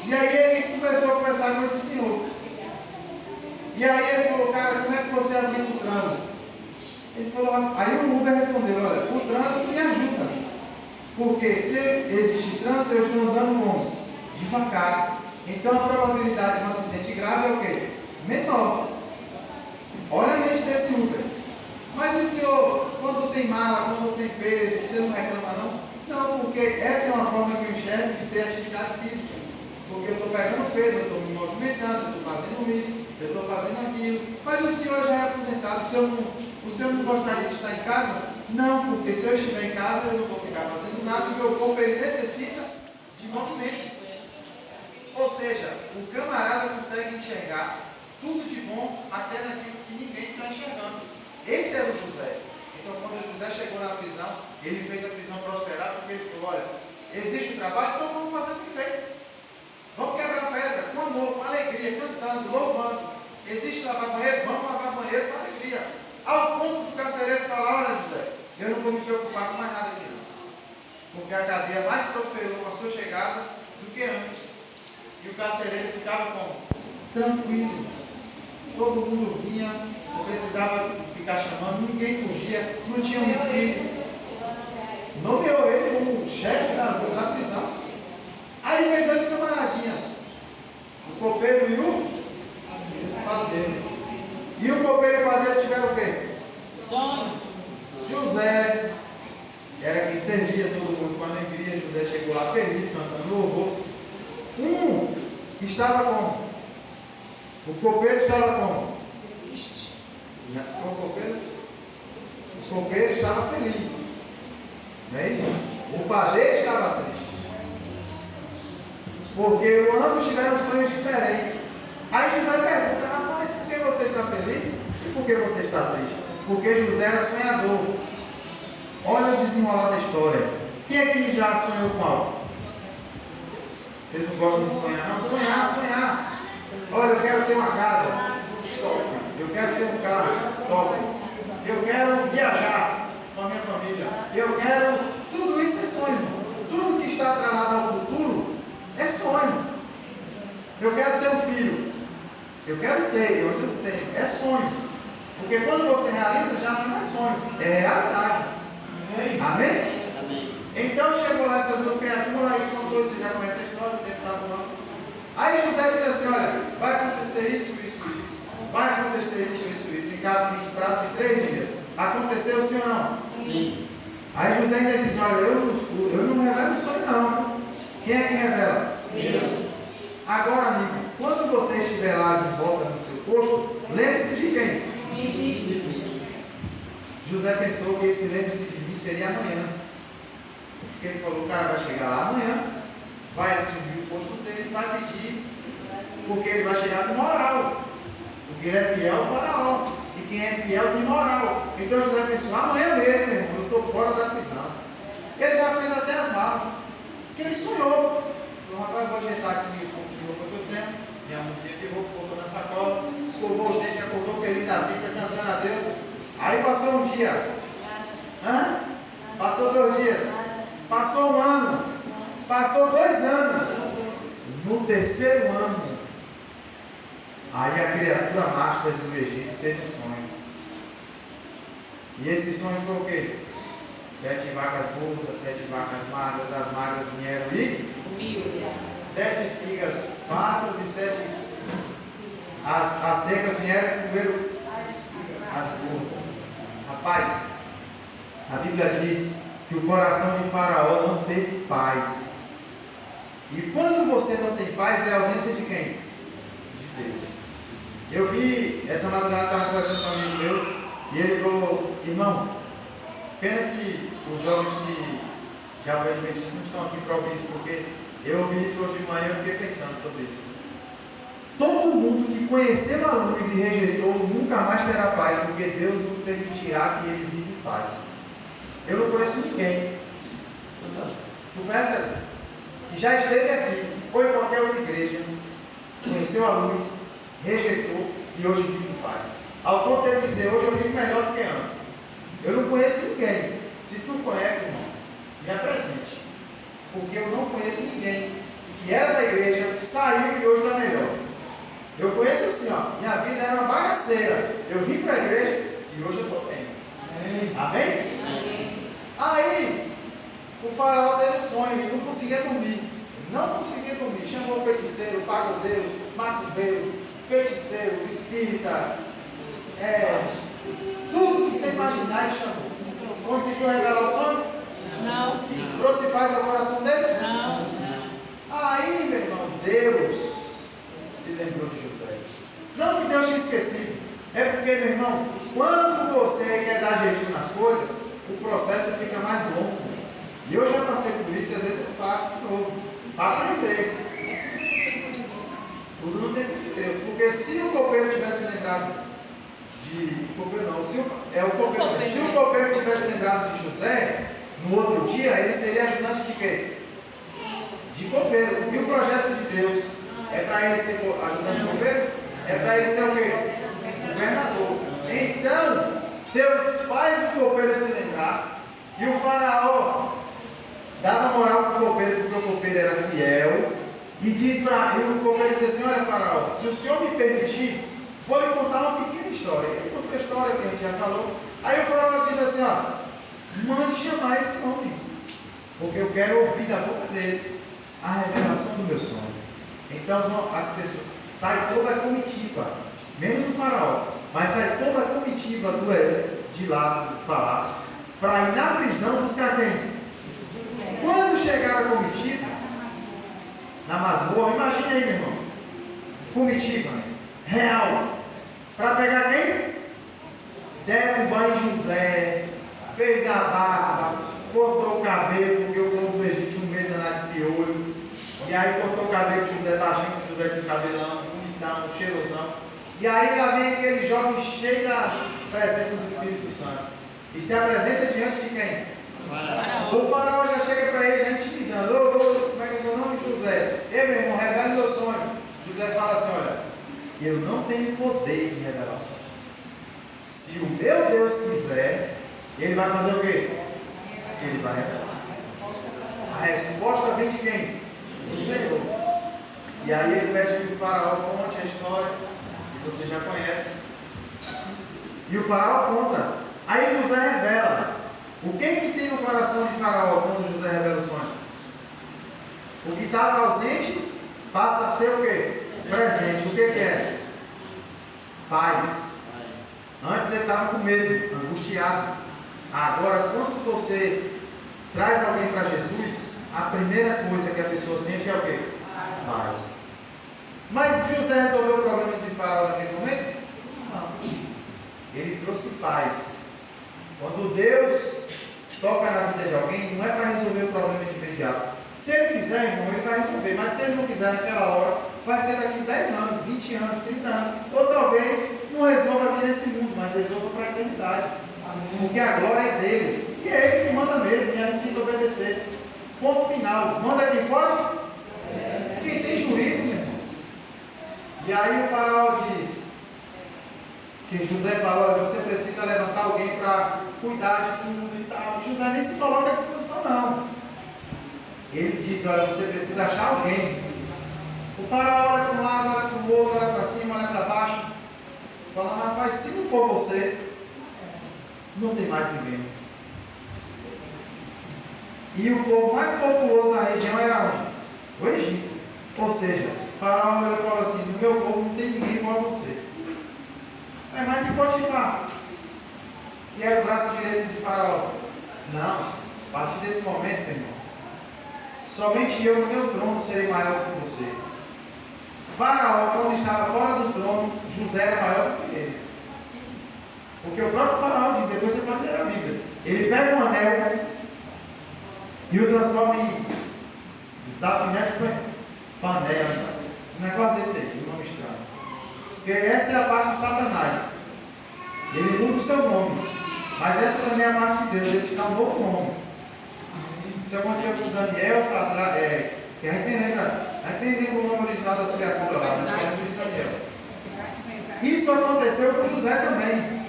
E aí ele começou a conversar com esse senhor. E aí ele falou: cara, como é que você aguenta o trânsito? Ele falou, aí o Uber respondeu: olha, o trânsito me ajuda. Porque se existe trânsito, eu estou andando como? Devagar. Então a probabilidade de um acidente grave é o quê? Menor. Olha a mente desse Uber. Mas o senhor, quando tem mala, quando tem peso, você não reclama não? Não, porque essa é uma forma que eu enxergo de ter atividade física. Porque eu estou pegando peso, eu estou me movimentando, eu estou fazendo isso, eu estou fazendo aquilo. Mas o senhor já é aposentado, o senhor não gostaria de estar em casa? Não, porque se eu estiver em casa, eu não vou ficar fazendo nada, e o meu corpo ele necessita de movimento. Ou seja, o camarada consegue enxergar tudo de bom até naquilo que ninguém está enxergando. Esse era o José. Então, quando José chegou na prisão, ele fez a prisão prosperar, porque ele falou: olha, existe um trabalho, então vamos fazer perfeito. Vamos quebrar pedra, com amor, com alegria, cantando, louvando. Existe lavar banheiro? Vamos lavar banheiro com alegria. Ao ponto do carcereiro falar: olha, José, eu não vou me preocupar com mais nada aqui não. Porque a cadeia mais prosperou com a sua chegada do que antes. E o carcereiro ficava como? Tranquilo. Todo mundo vinha, não precisava ficar chamando, ninguém fugia, não tinha homicídio. Nomeou ele como chefe da prisão. Aí veio dois camaradinhas, o copeiro e o padeiro. E o copeiro e o padeiro tiveram o quê? José, era quem servia todo mundo com alegria. José chegou lá feliz, cantando louvor. Estava como? O copeiro estava como? O copeiro estava feliz. Não é isso? O padeiro estava triste. Porque ambos tiveram sonhos diferentes. Aí José pergunta: rapaz, por que você está feliz e por que você está triste? Porque José era sonhador. Olha o desenrolar da história. Quem aqui já sonhou com algo? Vocês não gostam de sonhar, não? Sonhar. Olha, eu quero ter uma casa. Toca. Eu quero ter um carro. Toca. Eu quero viajar com a minha família. Eu quero... Tudo isso é sonho. Tudo que está atrelado ao futuro é sonho. Eu quero ter um filho. Eu quero ter, eu não tenho. É sonho. Porque quando você realiza, já não é sonho. É realidade. Amém? Então chegou lá essas duas criaturas, aí quando você já conhece a história, o tempo está voando. Aí José diz assim: olha, vai acontecer isso. Vai acontecer isso em cada fim de prazo em 3 dias. Aconteceu sim ou não? Sim. Aí José ainda diz: olha, eu não revelo sonho não. Quem é que revela? Deus. Agora, amigo, quando você estiver lá de volta no seu posto, lembre-se de quem? De mim. José pensou que esse lembre-se de mim seria amanhã. Porque ele falou: o cara vai chegar lá amanhã, vai assumir o posto dele, vai pedir, porque ele vai chegar com moral. Porque ele é fiel ao faraó. E quem é fiel tem moral. Então José pensou: amanhã mesmo, meu irmão, eu estou fora da prisão. Ele já fez até as malas. Porque ele sonhou. Então, rapaz, eu vou ajeitar aqui um pouquinho de roupa que eu tenho. Minha mudinha de roupa, botou na sacola, escovou os dentes, acordou feliz da vida, cantando a Deus. Aí passou um dia. Passou 2 dias. Passou 1 ano. Passou 2 anos. No 3º ano, aí a criatura master do Egito teve um sonho. E esse sonho foi o quê? 7 vacas gordas, 7 vacas magras. As magras vieram e 7 espigas fartas e 7 as secas vieram e comeram as gordas. Rapaz, a Bíblia diz que o coração de Faraó não teve paz. E quando você não tem paz, é a ausência de quem? De Deus. Eu vi, essa madrugada estava conversando com um amigo meu, e ele falou: irmão, pena que os jovens que adventistas não estão aqui para ouvir isso, porque eu ouvi isso hoje de manhã e fiquei pensando sobre isso. Todo mundo que conheceu a luz e rejeitou nunca mais terá paz, porque Deus não permitirá que ele viva em paz. Eu não conheço ninguém. Tu conhece? Que já esteve aqui, foi em qualquer outra igreja, conheceu a luz, rejeitou e hoje vive em paz. Ao ponto de ele dizer: hoje eu vivo melhor do que antes. Eu não conheço ninguém. Se tu conhece, irmão, me apresente. Porque eu não conheço ninguém que era da igreja, saiu e hoje está melhor. Eu conheço assim, ó, minha vida era uma bagaceira. Eu vim para a igreja e hoje eu estou bem. Amém? Amém? Aí, o faraó teve um sonho e não conseguia dormir. Chamou o feiticeiro, pagodeiro, macumbeiro, feiticeiro, espírita, tudo que você imaginar ele chamou. Conseguiu revelar o sonho? Não. Trouxe paz ao coração dele? Não. Aí, meu irmão, Deus se lembrou de José. Não que Deus tinha esquecido. É porque, meu irmão, quando você quer dar jeitinho nas coisas, o processo fica mais longo. E eu já passei por isso, e às vezes eu passo de novo, para aprender. Tudo no tempo de Deus. Porque se o copeiro tivesse lembrado de copeiro não, se o copeiro tivesse lembrado de José, no outro dia, ele seria ajudante de quê? De copeiro. E o projeto de Deus é para ele ser ajudante de copeiro? É para ele ser o quê? Governador. Então, Deus faz o copeiro se lembrar, e o faraó dava moral para o copeiro, porque o copeiro era fiel, e o copeiro diz assim: olha, faraó, se o senhor me permitir, vou lhe contar uma pequena história. Ele conta a história que a gente já falou. Aí o faraó diz assim: ó, mande chamar esse homem, porque eu quero ouvir da boca dele a revelação do meu sonho. Então as pessoas, sai toda a comitiva, menos o faraó, mas sai toda a comitiva de lá do palácio, para ir na prisão buscar quem? Quando chegar a comitiva, na masmorra, imagina aí, meu irmão, comitiva, real, para pegar quem? Deram um banho em José, fez a barba, cortou o cabelo, porque o povo do Egito tinha um medo danado de piolho, e aí cortou o cabelo de José baixinho, que José tinha cabelão, bonitão, cheirosão, e aí lá vem aquele jovem cheio da presença do Espírito Santo, e se apresenta diante de quem? O faraó já chega para ele, já intimidando: como é que é seu nome? José. Ei, meu irmão, revele meu sonho. José fala assim: olha, eu não tenho poder de revelação. Se o meu Deus quiser, ele vai fazer o quê? Ele vai revelar. A resposta vem de quem? Do Senhor. E aí ele pede que o faraó conte a história, que você já conhece. E o faraó conta. Aí José revela. O que tem no coração de Faraó quando José revela o sonho? O que estava ausente passa a ser o quê? Presente. O que é? Paz. Antes ele estava com medo, angustiado. Agora, quando você traz alguém para Jesus, a primeira coisa que a pessoa sente é o quê? Paz. Mas José resolveu o problema de Faraó naquele momento? Não. Ele trouxe paz. Quando Deus toca na vida de alguém, não é para resolver o problema de imediato. Se ele quiser, irmão, ele vai resolver. Mas se ele não quiser naquela hora, vai ser daqui 10 anos, 20 anos, 30 anos. Ou talvez não resolva aqui nesse mundo, mas resolva para a eternidade. Porque a glória é dele. E é ele que manda mesmo, e a gente tem que obedecer. Ponto final. Manda quem pode? Quem tem juízo, meu irmão. E aí o faraó diz que José fala: olha, você precisa levantar alguém para cuidar de tudo e tal. E José nem se coloca à disposição, não. Ele diz: olha, você precisa achar alguém. O faraó olha para um lado, olha para o outro, olha para cima, olha para baixo. Fala: rapaz, se não for você, não tem mais ninguém. E o povo mais populoso da região era onde? O Egito. Ou seja, o faraó olha e fala assim: no meu povo não tem ninguém igual a você. Mas se Potifar, que era o braço direito de Faraó, não, a partir desse momento, meu irmão, somente eu no meu trono serei maior que você. Faraó, quando estava fora do trono, José era maior do que ele. Porque o próprio Faraó diz, depois você pode ler a Bíblia, ele pega um anel e o transforma em zafinete panela, um negócio desse aí, um nome estranho. Porque essa é a parte de Satanás. Ele muda o seu nome. Mas essa também é a parte de Deus. Ele te dá um novo nome. Isso aconteceu com Daniel, que a gente nem lembra o nome original das criaturas lá, na história de Daniel. Isso aconteceu com José também.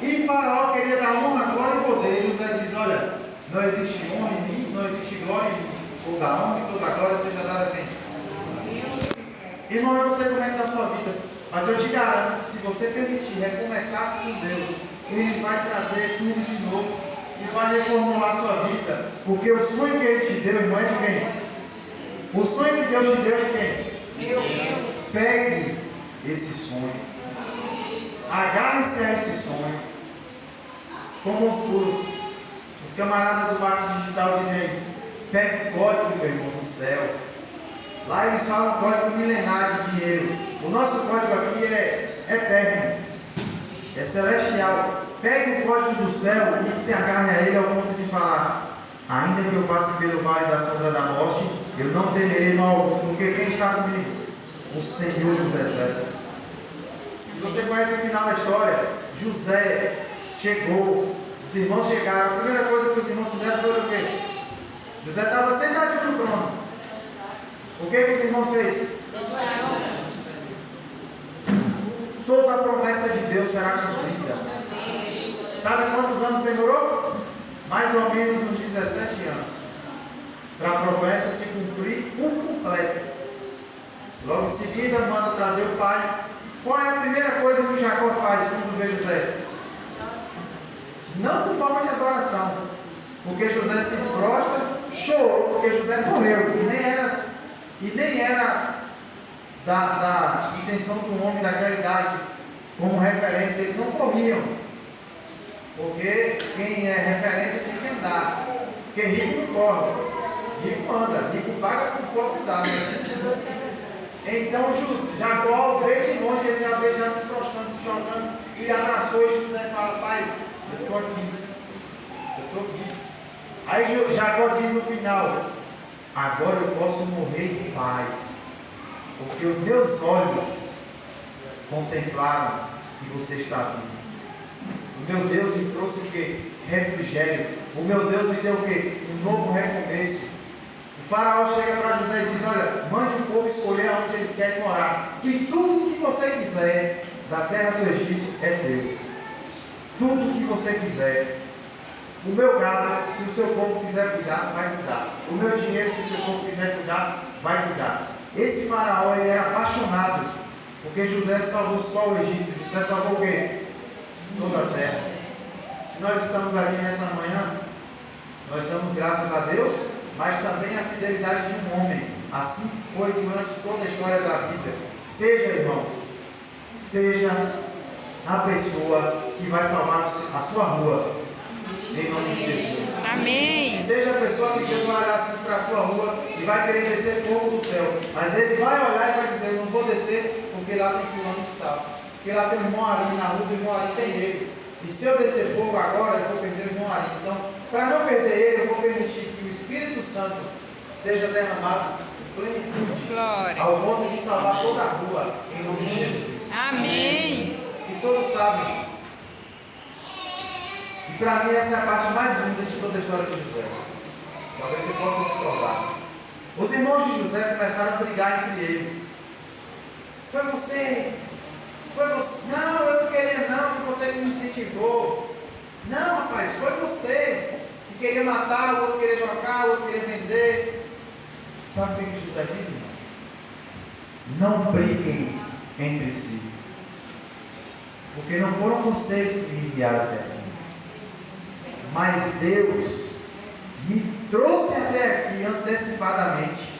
E Faraó queria dar honra, glória e poder. E José diz: olha, não existe honra em mim, não existe glória em mim. Toda honra e toda glória seja dada a quem? Irmão, eu não sei como é que está a sua vida. Mas eu te garanto que se você permitir recomeçar-se com Deus, Ele vai trazer tudo de novo e vai reformular a sua vida. Porque o sonho que Ele te deu, irmão, é de quem? O sonho que Deus te deu é de quem? Deus. Pegue esse sonho. Agarre-se a esse sonho. Como os camaradas do Marco Digital dizem: pegue o código, meu irmão, do céu. Lá eles falam código milenário de dinheiro. O nosso código aqui é eterno, é celestial. Pegue o código do céu e se agarre a ele ao ponto de falar: ainda que eu passe pelo vale da sombra da morte, eu não temerei mal algum, porque quem está comigo? o Senhor dos Exércitos. E você conhece o final da história? José chegou, os irmãos chegaram, a primeira coisa que os irmãos fizeram foi o quê? José estava sentadinho no trono. O que os irmãos fez? Toda a promessa de Deus será cumprida. Sabe quantos anos demorou? Mais ou menos uns 17 anos. Para a promessa se cumprir por completo. Logo em seguida, manda trazer o pai. Qual é a primeira coisa que Jacó faz quando vê José? Não por forma de adoração. Porque José se prostra, chorou, porque José morreu. E nem era da intenção do homem daquela idade como referência. Eles não corriam. Porque quem é referência tem que andar. Porque rico não corre. Rico anda. Rico paga com pouco dá. Então Jacó veio de longe, ele já veio já se prostrando, se jogando, e abraçou e José fala: pai, eu estou aqui. Aí Jacó diz no final: agora eu posso morrer em paz, porque os meus olhos contemplaram que você está vivo. O meu Deus me trouxe o quê? Refrigério. O meu Deus me deu o quê? Um novo recomeço. O faraó chega para José e diz: olha, mande o povo escolher onde eles querem morar. E tudo que você quiser da terra do Egito é teu. Tudo que você quiser. O meu gado, se o seu povo quiser cuidar, vai cuidar. O meu dinheiro, se o seu povo quiser cuidar, vai cuidar. Esse faraó, ele era apaixonado, porque José não salvou só o Egito. José salvou o quê? Toda a terra. Se nós estamos aqui nessa manhã, nós damos graças a Deus, mas também a fidelidade de um homem. Assim foi durante toda a história da Bíblia. Seja, irmão, seja a pessoa que vai salvar a sua rua, em nome de Jesus. Amém. Seja a pessoa que Deus vai olhar assim para a sua rua e vai querer descer fogo do céu, mas ele vai olhar e vai dizer: eu não vou descer porque lá tem fulano que tal, porque lá tem um irmão ali, na rua do irmão ali tem ele. E se eu descer fogo agora, eu vou perder o irmão ali. Então, para não perder ele, eu vou permitir que o Espírito Santo seja derramado em plenitude, Glória. ao ponto de salvar toda a rua, em nome de Jesus. Amém. E todos sabem. E para mim essa é a parte mais linda de toda a história de José. Talvez você possa discordar. Os irmãos de José começaram a brigar entre eles. Foi você. Não, eu não queria não, foi você que me incentivou. Não, rapaz, foi você que queria matar, o outro queria jogar, o outro queria vender. Sabe o que José diz, irmãos? Não briguem entre si. Porque não foram vocês que me enviaram até aqui. Mas Deus me trouxe até aqui antecipadamente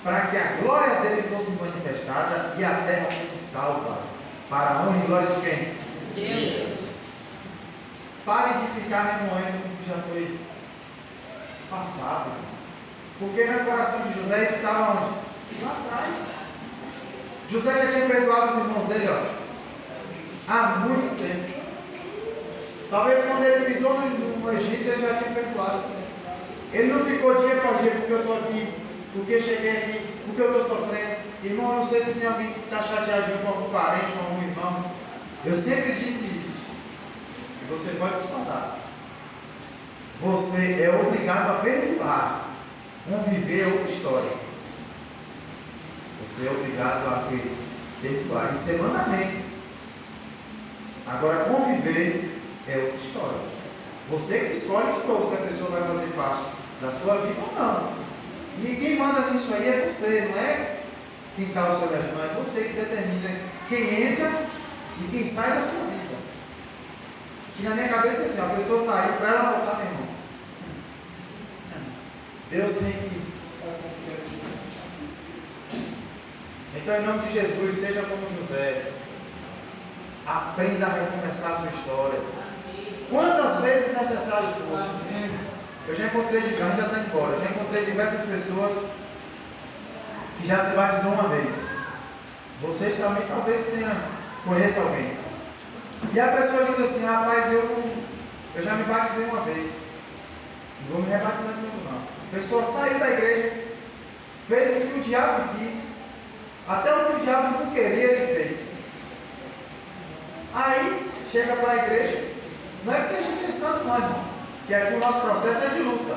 para que a glória dele fosse manifestada e a terra fosse salva. Para a honra e glória de quem? Deus. Parem de ficar remoendo o que já foi passado. Porque no coração de José isso estava onde? Lá atrás. José já tinha perdoado os irmãos dele, há muito tempo. Talvez quando ele pisou no Egito, ele já tinha perdoado. Ele não ficou dia por dia porque eu estou aqui, porque cheguei aqui, porque eu estou sofrendo. Irmão, eu não sei se tem alguém que está chateadinho com algum parente, com algum irmão. Eu sempre disse isso. E você pode discordar. Você é obrigado a perdoar. Conviver é outra história. Você é obrigado a perdoar. Isso é mandamento. Agora, conviver é outra história. Você que escolhe de novo se a pessoa vai fazer parte da sua vida ou não. E quem manda nisso aí é você, não é quem está ao seu redor, é você que determina quem entra e quem sai da sua vida. Que na minha cabeça é assim: a pessoa saiu para ela voltar, meu irmão. Deus tem que confiar em Deus. Então, em nome de Jesus, seja como José. Aprenda a recomeçar a sua história. Quantas vezes necessário for. Eu já encontrei, a gente já está embora, eu já encontrei diversas pessoas que já se batizou uma vez. Vocês também talvez conheçam alguém. E a pessoa diz assim: rapaz, eu já me batizei uma vez, não vou me rebatizar de novo não. A pessoa saiu da igreja, fez o que o diabo quis, Até o que o diabo não queria, ele fez. Aí, chega para a igreja, não é porque a gente é santo, não, irmão, que o nosso processo é de luta.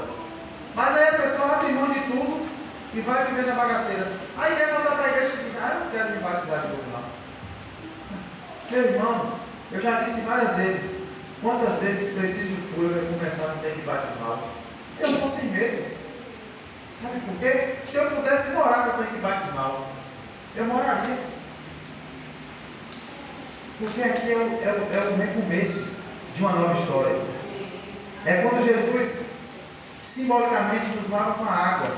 Mas aí a pessoa abre mão de tudo e vai viver na bagaceira. Aí quer voltar para a igreja e diz: eu não quero me batizar de novo, não. Meu irmão, eu já disse várias vezes, quantas vezes preciso fui começar no tempo batismal. Eu não sem medo. Sabe por quê? Se eu pudesse morar no tempo batismal, eu moraria. Porque aqui é o recomeço de uma nova história. É quando Jesus simbolicamente nos lava com a água.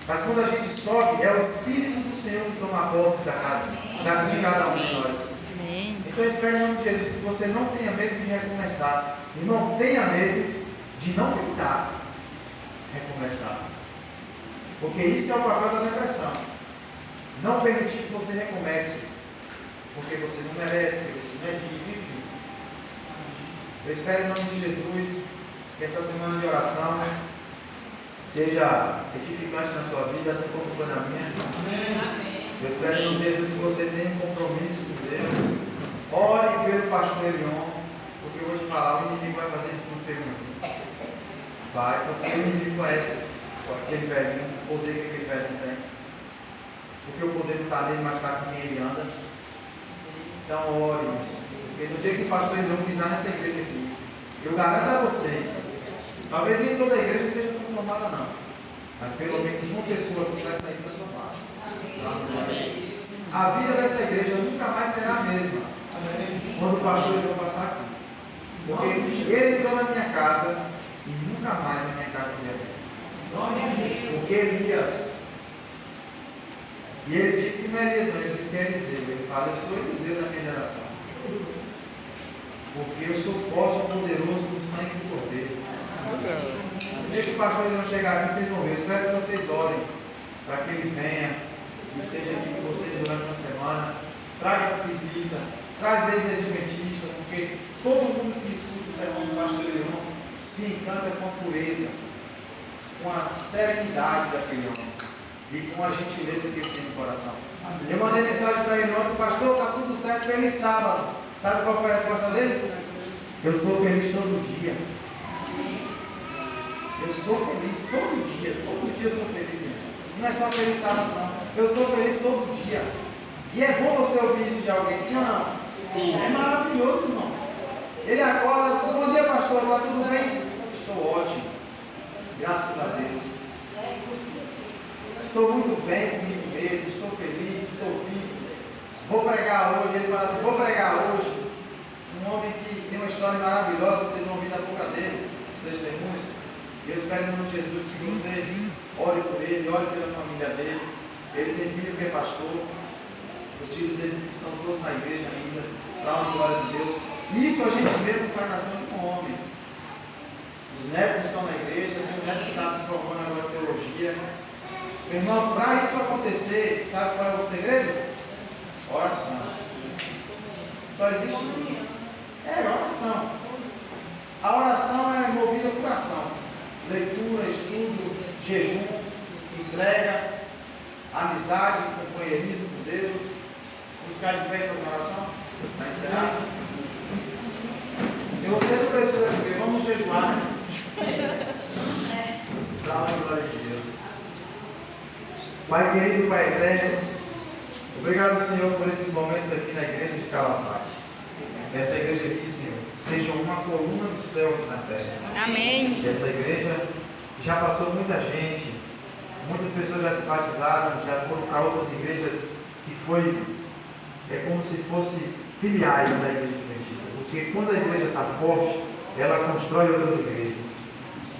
Mas quando a gente sobe, é o Espírito do Senhor que toma posse de cada um de nós. Então eu espero em nome de Jesus que você não tenha medo de recomeçar. E não tenha medo de não tentar recomeçar. Porque isso é o papel da depressão. Não permitir que você recomece. Porque você não merece, porque você não é digno, enfim. Eu espero em nome de Jesus que essa semana de oração seja edificante na sua vida, assim como foi na minha. Amém. Eu espero em nome de Jesus que você tenha um compromisso com Deus. Ore pelo pastor Elion, porque eu vou te falar, o inimigo vai fazer de tudo pelo inimigo. Vai, porque o inimigo conhece aquele velhinho, o poder que aquele velhinho tem. Porque o poder não está nele, mas está com quem ele anda. Então ore, porque no dia que o pastor Elion pisar nessa igreja aqui, eu garanto a vocês, talvez nem toda a igreja seja transformada não, mas pelo menos uma pessoa aqui vai sair transformada. Amém. A vida dessa igreja nunca mais será a mesma. Amém. Quando o pastor Elion passar aqui. Porque ele entrou na minha casa e nunca mais na minha casa foi aberta. Porque Elias, e ele disse que não é Elias não, ele disse que é Eliseu. Ele fala: eu sou Eliseu da minha geração. Porque eu sou forte e poderoso no sangue do Cordeiro. No dia que o pastor Elion chegar aqui, vocês vão ver. Eu espero que vocês orem para que ele venha e esteja aqui com vocês durante uma semana. Traga uma visita, traz ex-adventista, porque todo mundo que escuta o sermão do pastor Elion se encanta com a pureza, com a serenidade daquele homem e com a gentileza que ele tem no coração. Eu mandei mensagem para ele ontem: pastor, está tudo certo, feliz sábado. Sabe qual foi a resposta dele? Eu sou feliz todo dia. Eu sou feliz todo dia eu sou feliz. Não é só feliz sábado, não. Eu sou feliz todo dia. E é bom você ouvir isso de alguém, sim ou não? Sim. É maravilhoso, irmão. Ele acorda, bom dia, pastor, está tudo bem? Estou ótimo. Graças a Deus. Estou muito bem comigo mesmo, estou feliz, estou vivo. Vou pregar hoje. Ele fala assim: vou pregar hoje. Um homem que tem uma história maravilhosa, vocês vão ouvir da boca dele, os testemunhos. E eu espero em nome de Jesus que você ore por ele, ore pela família dele. Ele tem filho que é pastor, os filhos dele estão todos na igreja ainda, para a glória de Deus. E isso a gente vê a consagração de um homem. Os netos estão na igreja, tem um neto que está se formando agora em teologia. Meu irmão, para isso acontecer, sabe qual é o segredo? Oração. Só existe um. É oração. A oração é movida por ação. Leitura, estudo, jejum, entrega, amizade, companheirismo com Deus. Vamos ficar de pé e fazer uma oração? Para encerrar? E você não precisa viver, vamos jejuar, né? Para a glória de Deus. Pai querido, Pai eterno, obrigado, Senhor, por esses momentos aqui na igreja de Calafate. Essa igreja aqui, Senhor, seja uma coluna do céu aqui na terra. Amém. E essa igreja já passou muita gente, muitas pessoas já se batizaram, já foram para outras igrejas que foi, como se fossem filiais da igreja adventista. Porque quando a igreja está forte, ela constrói outras igrejas.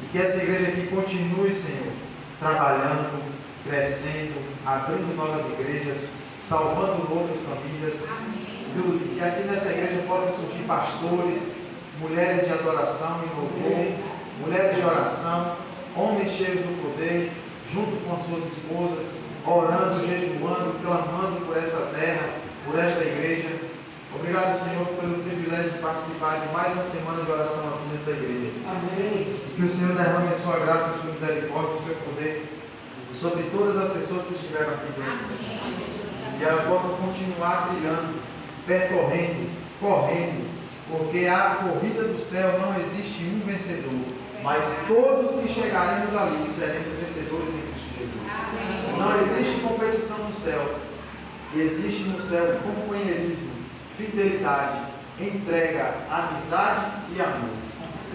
E que essa igreja aqui continue, Senhor, trabalhando, crescendo, abrindo novas igrejas, salvando outras famílias. Que aqui nessa igreja possa surgir pastores, mulheres de adoração e louvor, mulheres de oração, homens cheios do poder, junto com as suas esposas, orando, jejuando, clamando por essa terra, por esta igreja. Obrigado, Senhor, pelo privilégio de participar de mais uma semana de oração aqui nessa igreja. Amém. E que o Senhor derrame a sua graça, a sua misericórdia, o seu poder sobre todas as pessoas que estiveram aqui durante essa semana. Que elas possam continuar brilhando, percorrendo, correndo, porque a corrida do céu não existe um vencedor, mas todos que chegaremos ali seremos vencedores em Cristo Jesus. Não existe competição no céu, existe no céu companheirismo, fidelidade, entrega, amizade e amor.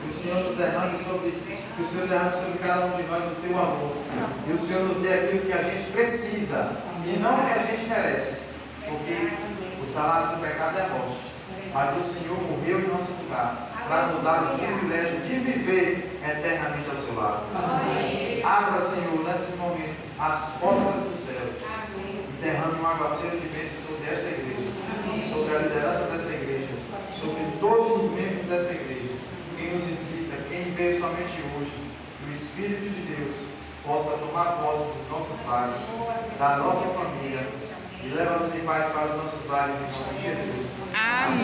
Que o Senhor nos derrame sobre, que o Senhor derrame sobre cada um de nós o teu amor. E o Senhor nos dê aquilo que a gente precisa e não o que a gente merece. Porque o salário do pecado é a morte. Mas o Senhor morreu em nosso lugar para nos dar o privilégio de viver eternamente ao seu lado. Abra, Senhor, nesse momento as portas dos céus e derrame um aguaceiro de bênção sobre esta igreja, sobre a liderança dessa igreja, sobre todos os membros dessa igreja, quem nos visita, quem veio somente hoje. Que o Espírito de Deus possa tomar posse dos nossos lares, da nossa família, e leva-nos em paz para os nossos lares, em nome de Jesus. Amém.